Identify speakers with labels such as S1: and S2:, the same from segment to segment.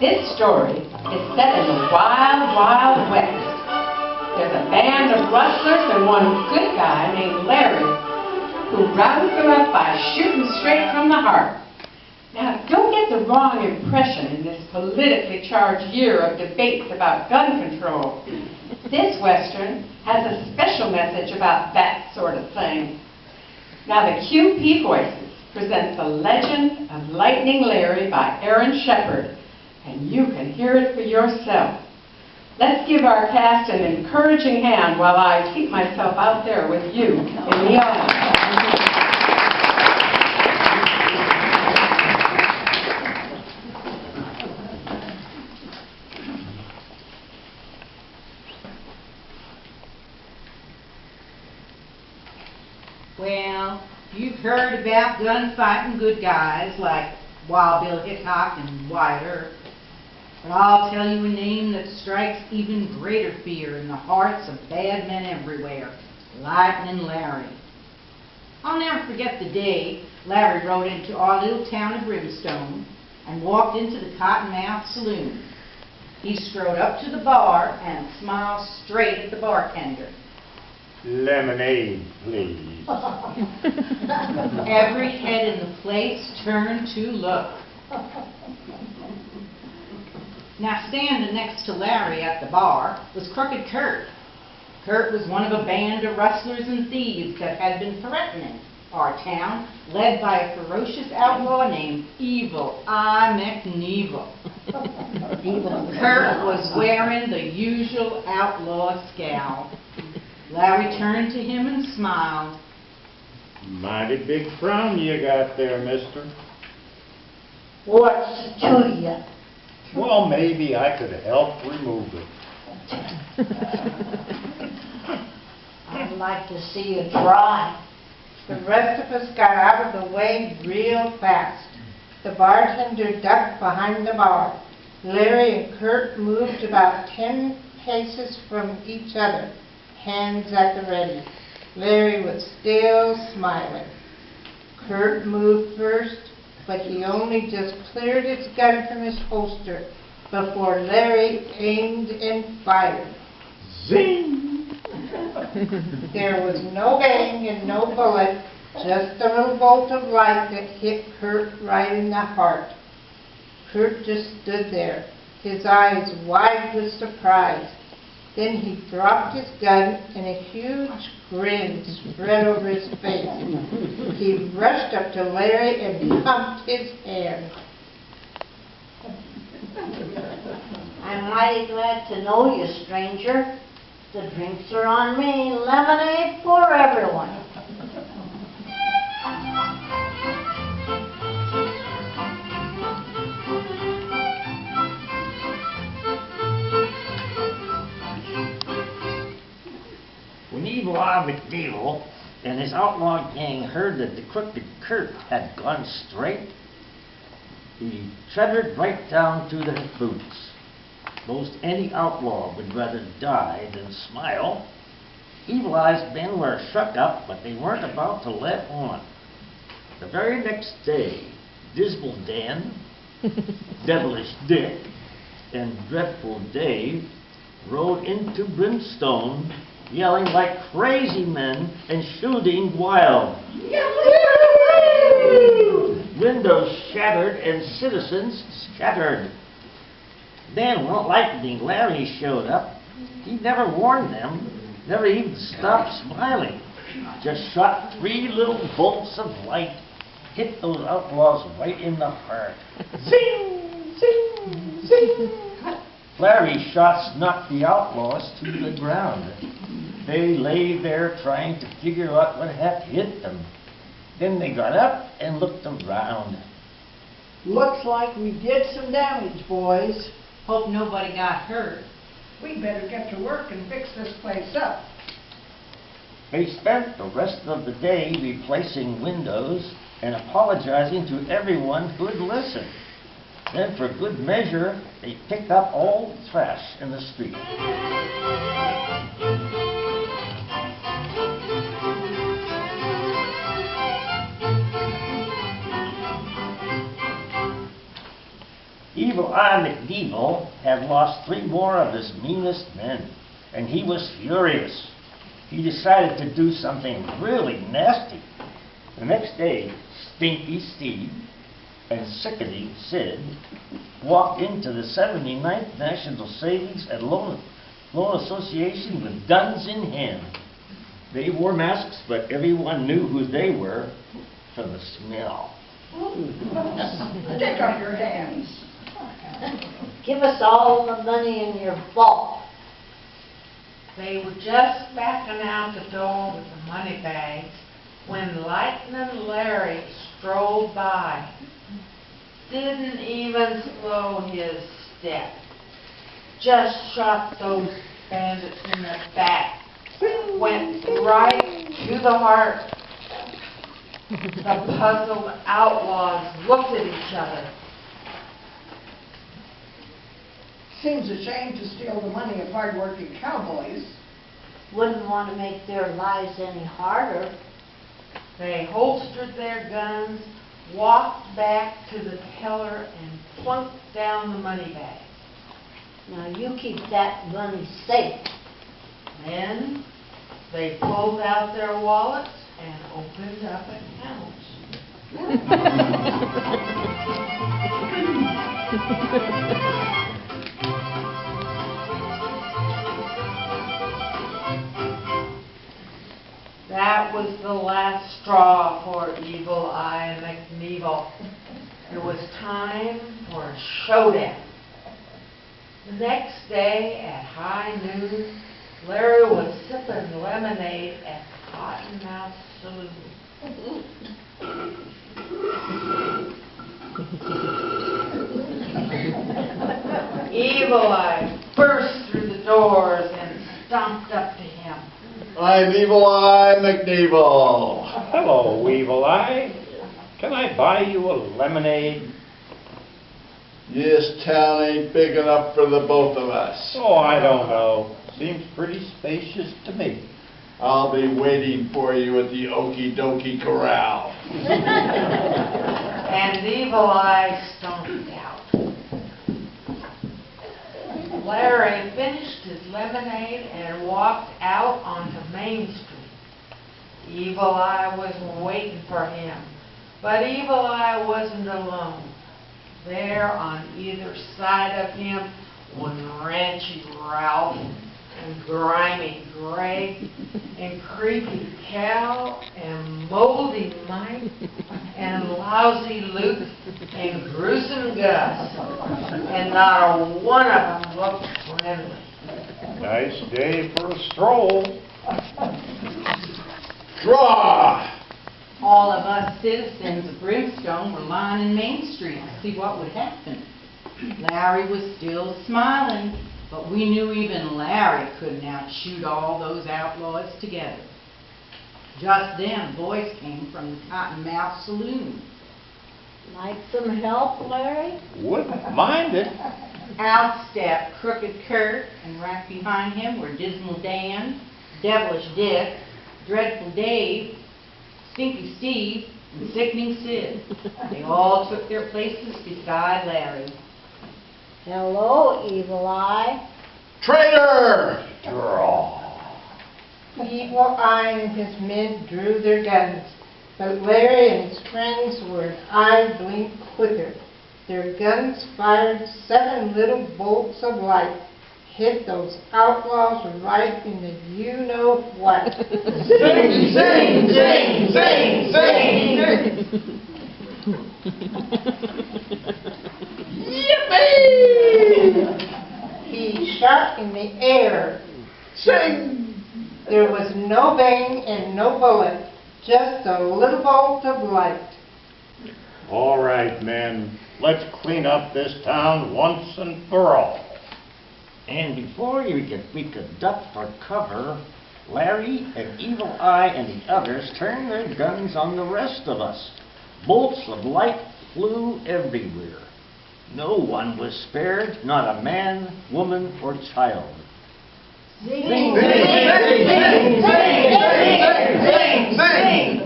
S1: This story is set in the wild, wild west. There's a band of rustlers and one good guy named Larry who rounds them up by shooting straight from the heart. Now, don't get the wrong impression in this politically charged year of debates about gun control. This Western has a special message about that sort of thing. Now, the QP Voices presents The Legend of Lightning Larry by Aaron Shepard, and you can hear it for yourself. Let's give our cast an encouraging hand while I keep myself out there with you in the audience.
S2: Well, you've heard about gunfighting good guys like Wild Bill Hickok and Wyatt Earp, but I'll tell you a name that strikes even greater fear in the hearts of bad men everywhere: Lightning Larry. I'll never forget the day Larry rode into our little town of Brimstone and walked into the Cottonmouth Saloon. He strode up to the bar and smiled straight at the bartender.
S3: Lemonade, please.
S2: Every head in the place turned to look. Now, standing next to Larry at the bar was Crooked Kurt. Kurt was one of a band of rustlers and thieves that had been threatening our town, led by a ferocious outlaw named Evil Eye McNevil. Kurt was wearing the usual outlaw scowl. Larry turned to him and smiled.
S3: Mighty big frown you got there, mister.
S4: What's to you?
S3: Well, maybe I could help remove it.
S4: I'd like to see you try.
S5: The rest of us got out of the way real fast. The bartender ducked behind the bar. Larry and Kurt moved about 10 paces from each other, hands at the ready. Larry was still smiling. Kurt moved first, but he only just cleared his gun from his holster before Larry aimed and fired.
S3: Zing!
S5: There was no bang and no bullet, just a little bolt of light that hit Kurt right in the heart. Kurt just stood there, his eyes wide with surprise. Then he dropped his gun and a huge grin spread over his face. He rushed up to Larry and pumped his hand.
S4: I'm mighty glad to know you, stranger. The drinks are on me. Lemonade for everyone.
S6: When Evil Eye McNevil and his outlaw gang heard that the Crooked Kurt had gone straight, he shuddered right down to the boots. Most any outlaw would rather die than smile. Evil Eye's men were shook up, but they weren't about to let on. The very next day, Dismal Dan, Devilish Dick, and Dreadful Dave rode into Brimstone, yelling like crazy men and shooting wild. Windows shattered and citizens scattered. Then when Lightning Larry showed up, he never warned them, never even stopped smiling. Just shot 3 little bolts of light, hit those outlaws right in the heart. Zing! Zing! Zing! Larry's shots knocked the outlaws to the ground. They lay there trying to figure out what had hit them. Then they got up and looked around.
S4: Looks like we did some damage, boys.
S2: Hope nobody got hurt.
S5: We better get to work and fix this place up.
S6: They spent the rest of the day replacing windows and apologizing to everyone who would listen. Then, for good measure, they picked up all the trash in the street. Evil Eye McNeevil had lost 3 more of his meanest men, and he was furious. He decided to do something really nasty. The next day, Stinky Steve and Sickety Sid walked into the 79th National Savings and Loan Association with guns in hand. They wore masks, but everyone knew who they were from the smell.
S7: Take off your hands.
S4: Give us all the money in your vault.
S2: They were just backing out the door with the money bags when Lightnin' Larry strolled by. Didn't even slow his step. Just shot those bandits in the back. Went right to the heart. The puzzled outlaws looked at each other.
S7: Seems a shame to steal the money of hard-working cowboys.
S4: Wouldn't want to make their lives any harder.
S2: They holstered their guns, walked back to the teller, and plunked down the money bags.
S4: Now you keep that money safe.
S2: Then they pulled out their wallets and opened up accounts. That was the last straw for Evil Eye McNeevil. It was time for a showdown. The next day at high noon, Larry was sipping lemonade at Cottonmouth Saloon. Evil Eye burst through the doors and stomped up to him.
S8: I'm Evil Eye McNeevil.
S3: Hello, Evil Eye. Can I buy you a lemonade?
S8: This town ain't big enough for the both of us.
S3: Oh, I don't know. Seems pretty spacious to me.
S8: I'll be waiting for you at the Okie Dokie Corral.
S2: And Evil Eye stomped out. Larry finished his lemonade and walked out onto Main Street. Evil Eye was waiting for him, but Evil Eye wasn't alone. There on either side of him was Ranchy Ralph and Grimy Greg and Creepy Cal and Moldy Mike and Lousy Luke and Gruesome Gus, and not a one of them looked friendly.
S3: Nice day for a stroll.
S8: Draw!
S2: All of us citizens of Brimstone were lining Main Street to see what would happen. Larry was still smiling, but we knew even Larry couldn't outshoot all those outlaws together. Just then, a voice came from the Cottonmouth Saloon.
S4: Like some help, Larry?
S3: Wouldn't mind it.
S2: Out stepped Crooked Kurt, and right behind him were Dismal Dan, Devilish Dick, Dreadful Dave, Stinky Steve, and Sickening Sid. They all took their places beside Larry.
S4: Hello, Evil Eye.
S8: Traitor!
S3: Draw.
S5: Evil Eye and his men drew their guns, but Larry and his friends were an eye blink quicker. Their guns fired 7 little bolts of light, hit those outlaws right in the you-know-what.
S8: Zing, zing, zing, zing, zing!
S5: Yippee! He shot in the air.
S8: Sing!
S5: There was no bang and no bullet, just a little bolt of light.
S3: All right, men. Let's clean up this town once and for all.
S6: And before we could duck for cover, Larry and Evil Eye and the others turned their guns on the rest of us. Bolts of light flew everywhere. No one was spared, not a man, woman, or child.
S8: Zing, zing, zing, zing, zing, zing, zing, zing!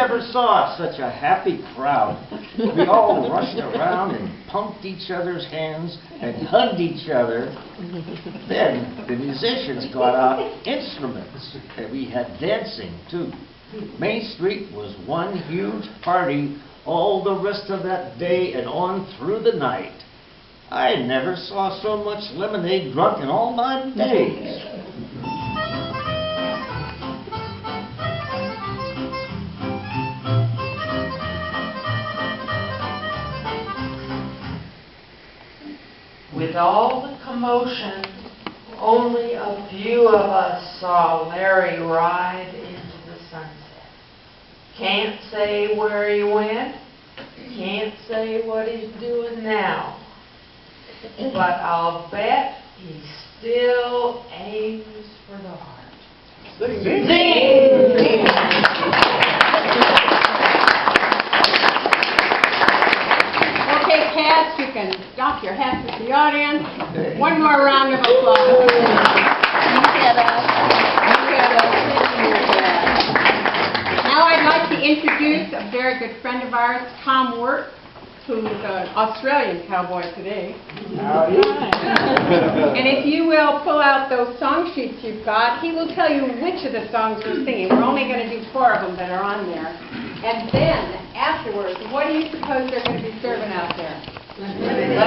S6: ever saw such a happy crowd. We all rushed around and pumped each other's hands and hugged each other. Then the musicians got out instruments, and we had dancing too. Main Street was one huge party all the rest of that day and on through the night. I never saw so much lemonade drunk in all my days.
S9: With all the commotion, only a few of us saw Larry ride into the sunset. Can't say where he went, can't say what he's doing now, but I'll bet he still aims for the heart. Zing!
S1: Okay, cats, you can doff your hats with the audience. One more round of applause. Now I'd like to introduce a very good friend of ours, Tom Wirt, who's an Australian cowboy today. And if you will pull out those song sheets you've got, he will tell you which of the songs we're singing. We're only going to do 4 of them that are on there. And then, afterwards, what do you suppose they're going to be serving out there? Lemonade.